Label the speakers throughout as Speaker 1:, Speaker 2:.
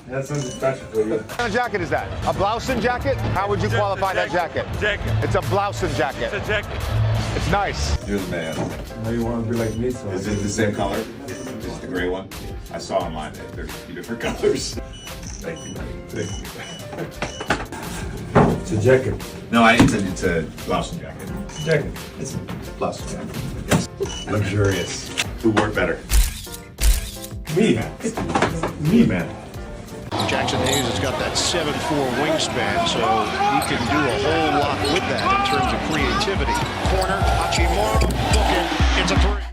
Speaker 1: That's something special for you.
Speaker 2: What kind of jacket is that? A blouson jacket? How would you qualify that jacket?
Speaker 1: Jacket.
Speaker 2: It's a blouson jacket.
Speaker 1: It's a jacket.
Speaker 2: It's nice.
Speaker 3: You're the man.
Speaker 1: I know you want to be like me, so.
Speaker 3: Is it the same color? Is it the gray one? I saw online that there's a few different colors. Thank you.
Speaker 1: It's a jacket.
Speaker 3: No, I intended to blouse and jacket.
Speaker 1: Jacket.
Speaker 3: It's a blouse and jacket. Yes. Luxurious. Who wore it better?
Speaker 1: Me. Me, man.
Speaker 4: Jackson Hayes has got that 7'4" wingspan, so he can do a whole lot with that in terms of creativity. Corner, Hachimura, book it, it's a three.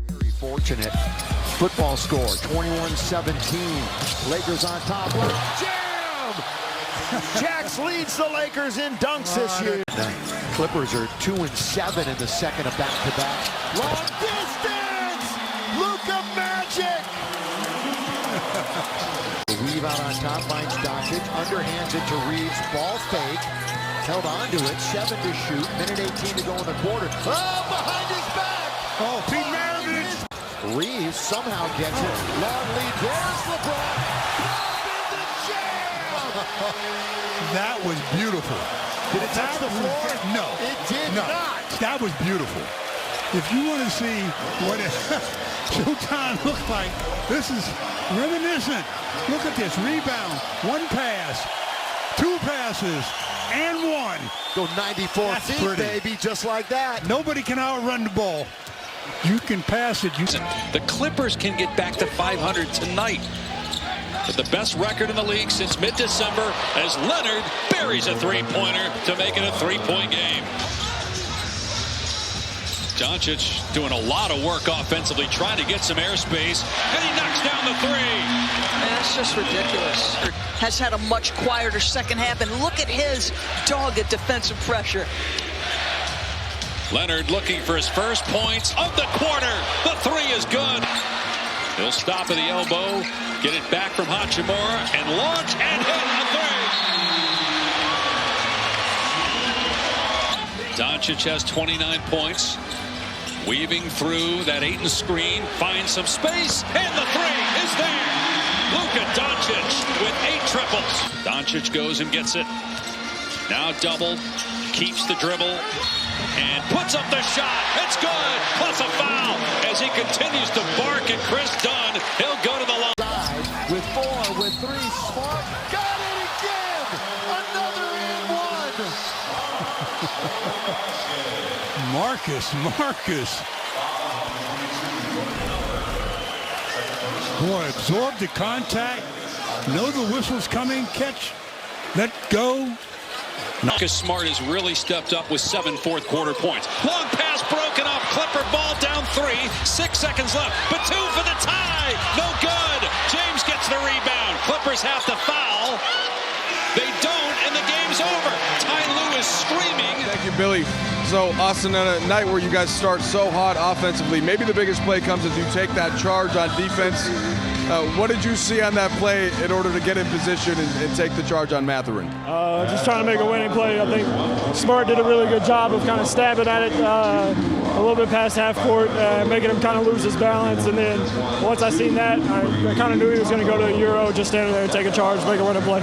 Speaker 4: Very fortunate. Football score, 21-17. Lakers on top. Jam! Jax leads the Lakers in dunks this year. The Clippers are 2-7 in the second of back-to-back. Long distance! Luka Magic! Reaves out on top, finds Doncic, underhands it to Reaves, ball fake. Held on to it, 7 to shoot, minute 18 to go in the quarter. Oh, behind his back! Oh, Pete Maravich! Reaves somehow gets it. Long lead. There's LeBron.
Speaker 5: That was beautiful.
Speaker 4: Did it touch the floor?
Speaker 5: No.
Speaker 4: It did not.
Speaker 5: That was beautiful. If you want to see what Showtime looked like, this is reminiscent. Look at this. Rebound. One pass. Two passes. And one.
Speaker 4: Go 94
Speaker 5: That's
Speaker 4: feet,
Speaker 5: pretty.
Speaker 4: baby, just like that.
Speaker 5: Nobody can outrun the ball. You can pass it.
Speaker 6: The Clippers can get back to 500 tonight. With the best record in the league since mid-December as Leonard buries a three-pointer to make it a three-point game. Doncic doing a lot of work offensively, trying to get some airspace, and he knocks down the three.
Speaker 7: Man, that's just ridiculous. Has had a much quieter second half, and look at his dogged defensive pressure.
Speaker 6: Leonard looking for his first points of the quarter. The three is good. He'll stop at the elbow, get it back from Hachimura, and launch and hit a three. Doncic has 29 points. Weaving through that Ayton screen, finds some space, and the three is there. Luka Doncic with 8 triples. Doncic goes and gets it. Now doubled, keeps the dribble, and puts up the shot. It's good, plus a foul. As he continues to bark at Chris Dunn, he'll go to the line.
Speaker 4: With 4, with 3, Smart. Got it again! Another and one!
Speaker 5: Marcus. Boy, absorb the contact. Know the whistle's coming. Catch. Let go.
Speaker 6: Marcus Smart has really stepped up with 7 fourth-quarter points. Long pass broken up. Clipper ball down 3. 6 seconds left, but 2 for the tie. No good. James gets the rebound. Clippers have to foul. They don't, and the game's over. Ty Lue is screaming.
Speaker 8: Thank you, Billy. So, Austin, on a night where you guys start so hot offensively, maybe the biggest play comes as you take that charge on defense. What did you see on that play in order to get in position and take the charge on Mathurin?
Speaker 9: Just trying to make a winning play. I think Smart did a really good job of kind of stabbing at it a little bit past half court, making him kind of lose his balance. And then once I seen that, I kind of knew he was going to go to a Euro, just standing there and take a charge, make a winning play.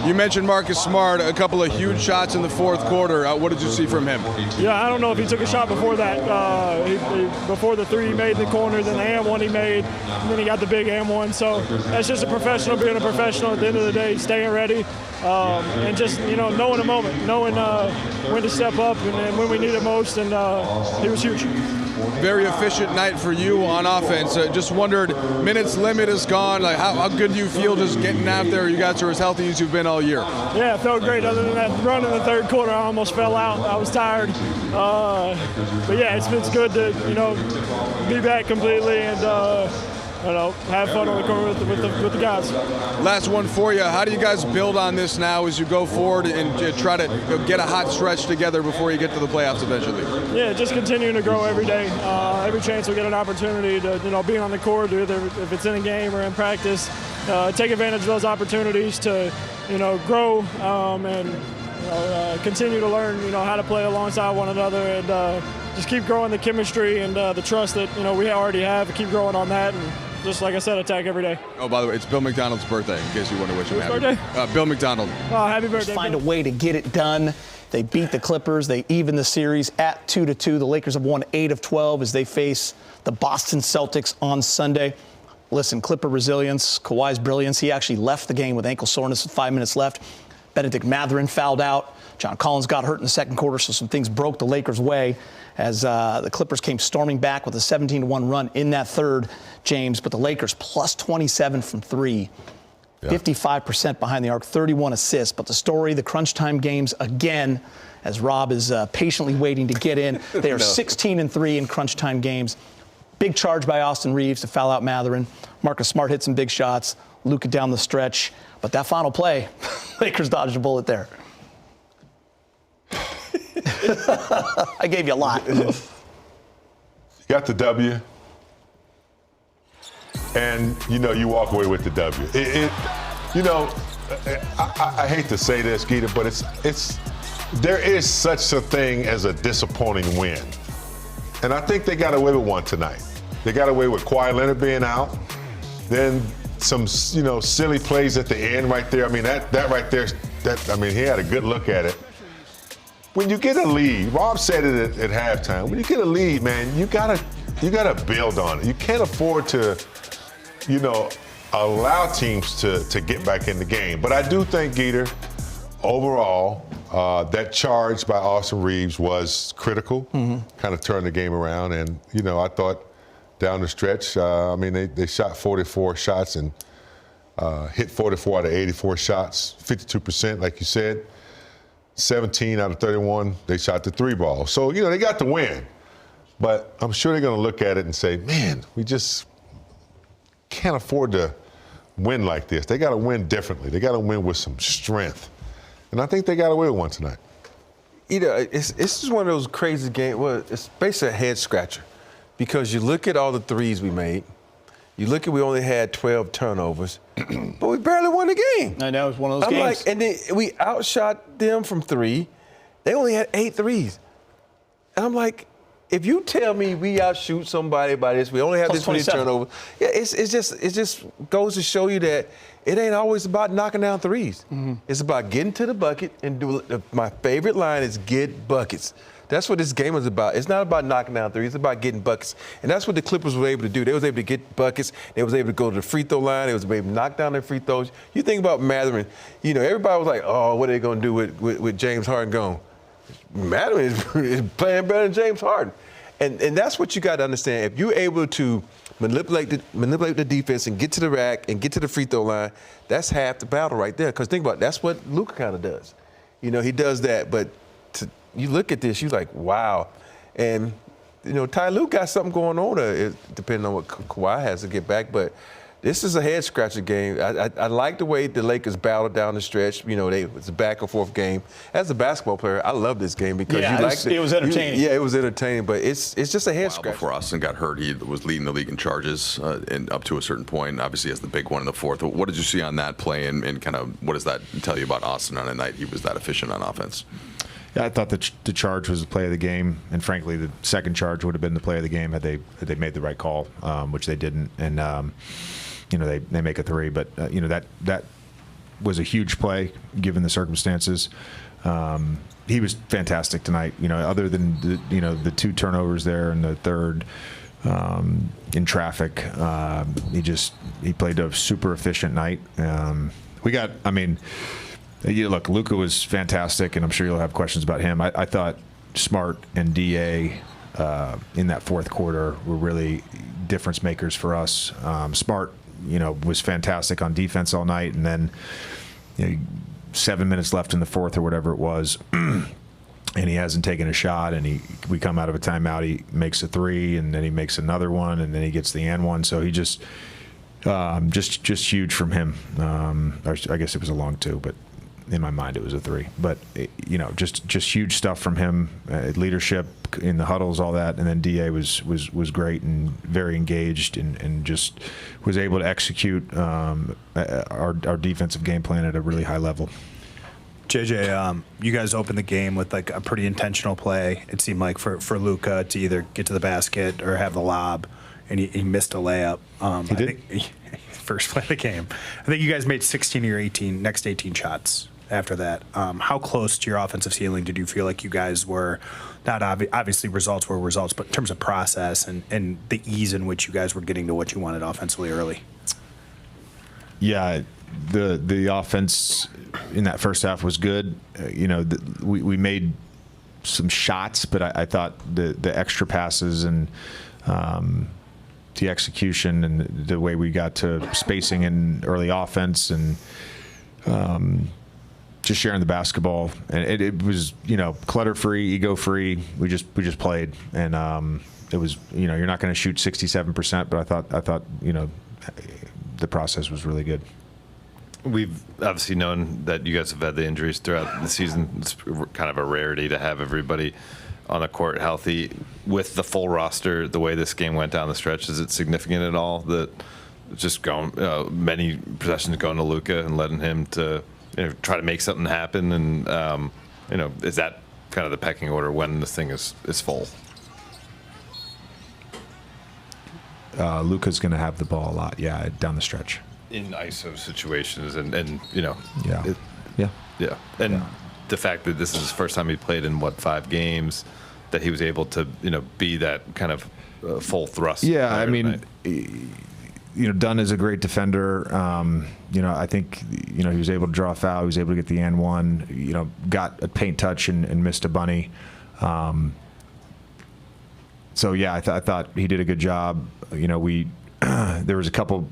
Speaker 8: You mentioned Marcus Smart, a couple of huge shots in the fourth quarter. What did you see from him?
Speaker 9: Yeah, I don't know if he took a shot before that. Before the 3 he made in the corner, then the and one he made, and then he got the big and one. So that's just a professional being a professional at the end of the day, staying ready, and just, knowing the moment, knowing when to step up and when we need it most, and he was huge.
Speaker 8: Very efficient night for you on offense. Just wondered, minutes limit is gone. Like how good do you feel just getting out there? You guys are as healthy as you've been all year.
Speaker 9: Yeah, it felt great. Other than that run in the third quarter, I almost fell out. I was tired. But yeah, it's good to be back completely and have fun on the court with the guys.
Speaker 8: Last one for you. How do you guys build on this now as you go forward and try to get a hot stretch together before you get to the playoffs eventually?
Speaker 9: Yeah, just continuing to grow every day. Every chance we get an opportunity to, being on the court, either if it's in a game or in practice, take advantage of those opportunities to, grow and continue to learn, how to play alongside one another and just keep growing the chemistry and the trust that, we already have, and keep growing on that. And just like I said, attack every day.
Speaker 8: Oh, by the way, it's Bill McDonald's birthday, in case you wonder which
Speaker 9: Whose birthday?
Speaker 8: Bill McDonald.
Speaker 9: Oh, happy birthday.
Speaker 10: Find a way to get it done. They beat the Clippers. They even the series at 2-2. The Lakers have won 8 of 12 as they face the Boston Celtics on Sunday. Listen, Clipper resilience, Kawhi's brilliance. He actually left the game with ankle soreness with 5 minutes left. Benedict Mathurin fouled out. John Collins got hurt in the second quarter, so some things broke the Lakers' way as the Clippers came storming back with a 17-1 run in that third, James. But the Lakers plus 27 from three, 55% behind the arc, 31 assists. But the story, the crunch time games again, as Rob is patiently waiting to get in. They are 16-3 in crunch time games. Big charge by Austin Reaves to foul out Mathurin. Marcus Smart hit some big shots. Luka down the stretch. But that final play, Lakers dodged a bullet there. I gave you a lot.
Speaker 11: You got the W, and you walk away with the W. I hate to say this, Gita, but there is such a thing as a disappointing win, and I think they got away with one tonight. They got away with Kawhi Leonard being out, then some silly plays at the end right there. I mean that right there. He had a good look at it. When you get a lead, Rob said it at halftime. When you get a lead, man, you gotta build on it. You can't afford to, allow teams to get back in the game. But I do think, Geeter, overall, that charge by Austin Reaves was critical. Kind of turned the game around, and I thought down the stretch, they shot 44 shots and hit 44 out of 84 shots, 52%, like you said. 17 out of 31, they shot the three ball. So, they got the win. But I'm sure they're going to look at it and say, man, we just can't afford to win like this. They got to win differently. They got to win with some strength. And I think they got away with one tonight.
Speaker 12: It's just one of those crazy games. Well, it's basically a head scratcher because you look at all the threes we made. You look at we only had 12 turnovers, but we barely won the game.
Speaker 10: I know, it's one of those games.
Speaker 12: And then we outshot them from three. They only had 8 threes. And I'm like, if you tell me we outshoot somebody by this, we only have this many turnovers. Yeah, it just goes to show you that it ain't always about knocking down threes. It's about getting to the bucket and my favorite line is get buckets. That's what this game is about. It's not about knocking down threes. It's about getting buckets. And that's what the Clippers were able to do. They was able to get buckets. They was able to go to the free throw line. They was able to knock down their free throws. You think about Mathurin. Everybody was like, oh, what are they going to do with James Harden gone? Mathurin is playing better than James Harden. And that's what you got to understand. If you're able to manipulate the defense and get to the rack and get to the free throw line, that's half the battle right there. Because think about it, that's what Luka kind of does. He does that, but you look at this, you're like, wow. And, Ty Lue got something going on, depending on what Kawhi has to get back. But this is a head-scratcher game. I like the way the Lakers battled down the stretch. It was a back-and-forth game. As a basketball player, I love this game because
Speaker 10: it was entertaining.
Speaker 12: It was entertaining, but it's just a head-scratcher.
Speaker 3: Before Austin got hurt, he was leading the league in charges and up to a certain point. Obviously, he has the big one in the fourth. What did you see on that play, and kind of what does that tell you about Austin on a night he was that efficient on offense?
Speaker 13: Yeah, I thought the charge was the play of the game, and frankly, the second charge would have been the play of the game had they made the right call, which they didn't. And they make a three, but that was a huge play given the circumstances. He was fantastic tonight. Other than the 2 turnovers there and the third in traffic, he played a super efficient night. Look, Luka was fantastic, and I'm sure you'll have questions about him. I thought Smart and DA in that fourth quarter were really difference makers for us. Smart, was fantastic on defense all night, and then 7 minutes left in the fourth or whatever it was, and he hasn't taken a shot, and we come out of a timeout, he makes a three, and then he makes another one, and then he gets the and one. So he just huge from him. I guess it was a long two, but in my mind it was a 3. But just huge stuff from him, leadership in the huddles, all that, and then Da was great and very engaged and just was able to execute our defensive game plan at a really high level.
Speaker 14: JJ, you guys opened the game with like a pretty intentional play. It seemed like for Luka to either get to the basket or have the lob, and he missed a layup.
Speaker 13: He did.
Speaker 14: First play of the game. I think you guys made 16 of your next 18 shots after that. How close to your offensive ceiling did you feel like you guys were? Not obviously results were results, but in terms of process and the ease in which you guys were getting to what you wanted offensively early.
Speaker 13: Yeah, the offense in that first half was good. We made some shots, but I thought the extra passes and the execution and the way we got to spacing in early offense and just sharing the basketball, and it was clutter-free, ego-free. We just played, and it was you're not going to shoot 67%, but I thought the process was really good.
Speaker 15: We've obviously known that you guys have had the injuries throughout the season. It's kind of a rarity to have everybody on the court healthy. With the full roster, the way this game went down the stretch, is it significant at all that just many possessions going to Luka and letting him to try to make something happen? And is that kind of the pecking order when this thing is full?
Speaker 13: Luka's going to have the ball a lot, down the stretch.
Speaker 15: In ISO situations, and and the fact that this is his first time he played in 5 games, that he was able to be that kind of full thrust.
Speaker 13: Yeah, I mean, Dunn is a great defender. I think he was able to draw a foul. He was able to get the and one. Got a paint touch and missed a bunny. So yeah, I thought he did a good job. There was a couple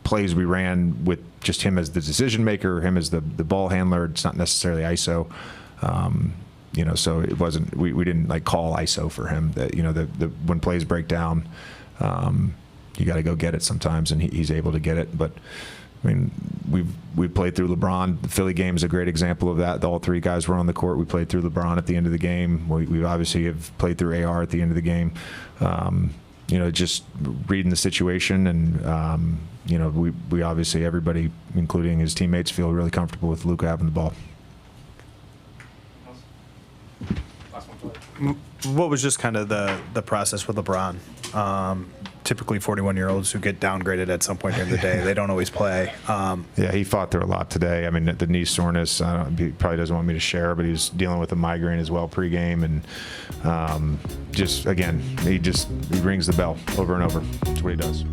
Speaker 13: plays we ran with just him as the decision maker, him as the ball handler. It's not necessarily ISO. So it wasn't. We didn't call ISO for him. That when plays break down, you got to go get it sometimes, and he's able to get it. But I mean, we've played through LeBron. The Philly game is a great example of that. All 3 guys were on the court. We played through LeBron at the end of the game. We obviously have played through AR at the end of the game. Just reading the situation, and we obviously, everybody, including his teammates, feel really comfortable with Luka having the ball.
Speaker 14: What was just kind of the process with LeBron? Typically 41-year-olds who get downgraded at some point during the day, they don't always play.
Speaker 13: Yeah, he fought through a lot today. I mean, the knee soreness, he probably doesn't want me to share, but he was dealing with a migraine as well pregame, and just again, he rings the bell over and over. That's what he does.